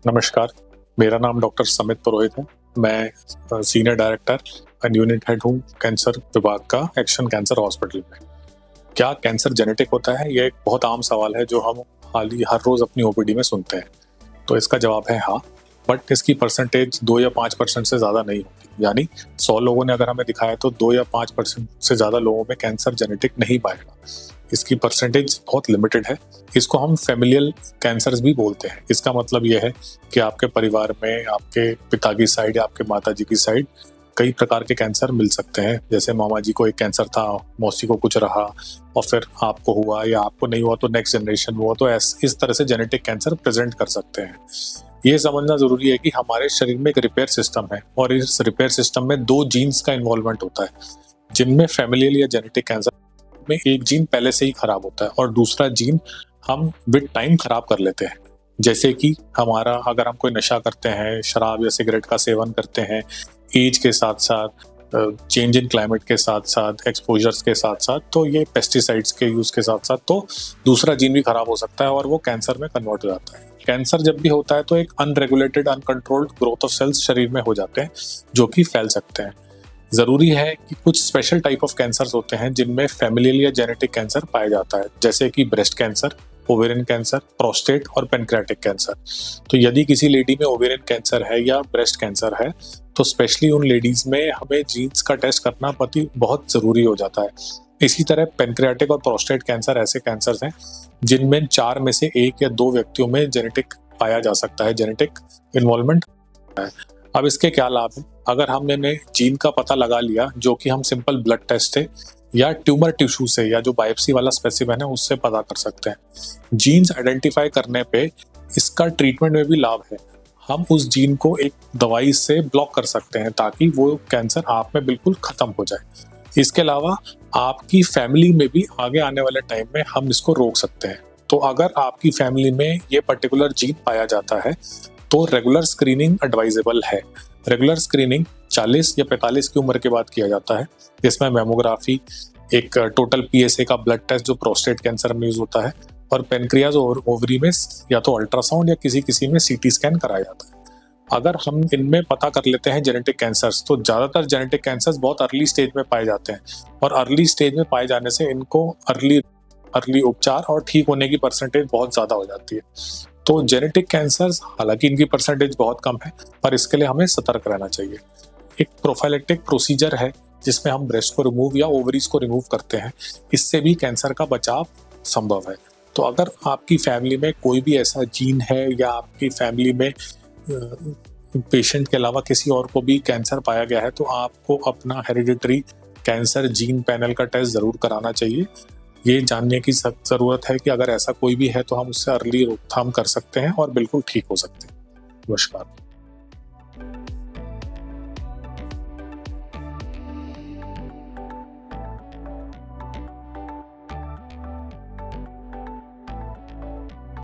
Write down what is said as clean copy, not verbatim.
नमस्कार, मेरा नाम डॉक्टर समित पुरोहित है। मैं senior director and unit head हूँ कैंसर विभाग का एक्शन कैंसर हॉस्पिटल में। क्या कैंसर जेनेटिक होता है? ये एक बहुत आम सवाल है जो हम हर रोज़ अपनी ओपीडी में सुनते हैं। तो इसका जवाब है हाँ, बट इसकी परसेंटेज 2 या 5% से ज़्यादा नहीं होती। यानी 100 लोगों ने अगर हमें दिखाया तो 2 या 5% से ज़्यादा लोगों में कैंसर जेनेटिक नहीं पाएगा। इसकी परसेंटेज बहुत लिमिटेड है। इसको हम फैमिलियल कैंसर्स भी बोलते हैं। इसका मतलब यह है कि आपके परिवार में आपके पिता की साइड या आपके माताजी की साइड कई प्रकार के कैंसर मिल सकते हैं। जैसे मामा जी को एक कैंसर था, मौसी को कुछ रहा और फिर आपको हुआ, या आपको नहीं हुआ तो नेक्स्ट जनरेशन हुआ। तो इस तरह से जेनेटिक कैंसर प्रेजेंट कर सकते हैं। ये समझना जरूरी है कि हमारे शरीर में एक रिपेयर सिस्टम है और इस रिपेयर सिस्टम में 2 जीन्स का इन्वॉल्वमेंट होता है, जिनमें फैमिलियल या जेनेटिक कैंसर में एक जीन पहले से ही खराब होता है और दूसरा जीन हम विद टाइम खराब कर लेते हैं। जैसे कि अगर हम कोई नशा करते हैं, शराब या सिगरेट का सेवन करते हैं, एज के साथ साथ, चेंज इन क्लाइमेट के साथ साथ, एक्सपोजर्स के साथ साथ, तो ये पेस्टिसाइड्स के यूज के साथ साथ, तो दूसरा जीन भी खराब हो सकता है और वो कैंसर में कन्वर्ट हो जाता है। कैंसर जब भी होता है तो एक unregulated uncontrolled growth of cells शरीर में हो जाते हैं जो कि फैल सकते हैं। जरूरी है कि कुछ स्पेशल टाइप ऑफ कैंसर्स होते हैं जिनमें फैमिलियल या जेनेटिक कैंसर पाया जाता है, जैसे कि breast cancer, ovarian cancer, prostate और पेनक्रियाटिक कैंसर। तो यदि किसी लेडी में ओवेरियन कैंसर है या ब्रेस्ट कैंसर है तो स्पेशली उन लेडीज में हमें जीन्स का टेस्ट करना बहुत जरूरी हो जाता है। इसी तरह पेनक्रियाटिक और प्रोस्टेट कैंसर ऐसे कैंसर हैं जिनमें 4 में से 1 या 2 व्यक्तियों में जेनेटिक पाया जा सकता है, जेनेटिक इन्वॉल्वमेंट है। अब इसके क्या लाभ हैं? अगर हमने जीन का पता लगा लिया, जो कि हम सिंपल ब्लड टेस्ट से या ट्यूमर टिश्यू से या जो बायोप्सी वाला स्पेसिमेन है उससे पता कर सकते हैं। जीन्स आइडेंटिफाई करने पे इसका ट्रीटमेंट में भी लाभ है। हम उस जीन को एक दवाई से ब्लॉक कर सकते हैं ताकि वो कैंसर आप में बिल्कुल खत्म हो जाए। इसके अलावा आपकी फैमिली में भी आगे आने वाले टाइम में हम इसको रोक सकते हैं। तो अगर आपकी फैमिली में ये पर्टिकुलर जीन पाया जाता है तो रेगुलर स्क्रीनिंग एडवाइजेबल है। रेगुलर स्क्रीनिंग 40 या 45 की उम्र के बाद किया जाता है, जिसमें मेमोग्राफी, एक टोटल पीएसए का ब्लड टेस्ट जो प्रोस्टेट कैंसर में यूज होता है, और पेनक्रियाज और ओवरी में या तो अल्ट्रासाउंड या किसी में सीटी स्कैन कराया जाता है। अगर हम इनमें पता कर लेते हैं जेनेटिक कैंसर्स, तो ज्यादातर जेनेटिक कैंसर्स बहुत अर्ली स्टेज में पाए जाते हैं और अर्ली स्टेज में पाए जाने से इनको अर्ली उपचार और ठीक होने की परसेंटेज बहुत ज्यादा हो जाती है। तो जेनेटिक कैंसर्स, हालांकि इनकी परसेंटेज बहुत कम है, पर इसके लिए हमें सतर्क रहना चाहिए। एक प्रोफाइलेक्टिक प्रोसीजर है जिसमें हम ब्रेस्ट को रिमूव या ओवरीज को रिमूव करते हैं। इससे भी कैंसर का बचाव संभव है। तो अगर आपकी फैमिली में कोई भी ऐसा जीन है या आपकी फैमिली में पेशेंट के अलावा किसी और को भी कैंसर पाया गया है तो आपको अपना हेरिडिटरी कैंसर जीन पैनल का टेस्ट जरूर कराना चाहिए। ये जानने की जरूरत है कि अगर ऐसा कोई भी है तो हम उससे अर्ली रोकथाम कर सकते हैं और बिल्कुल ठीक हो सकते हैं। नमस्कार।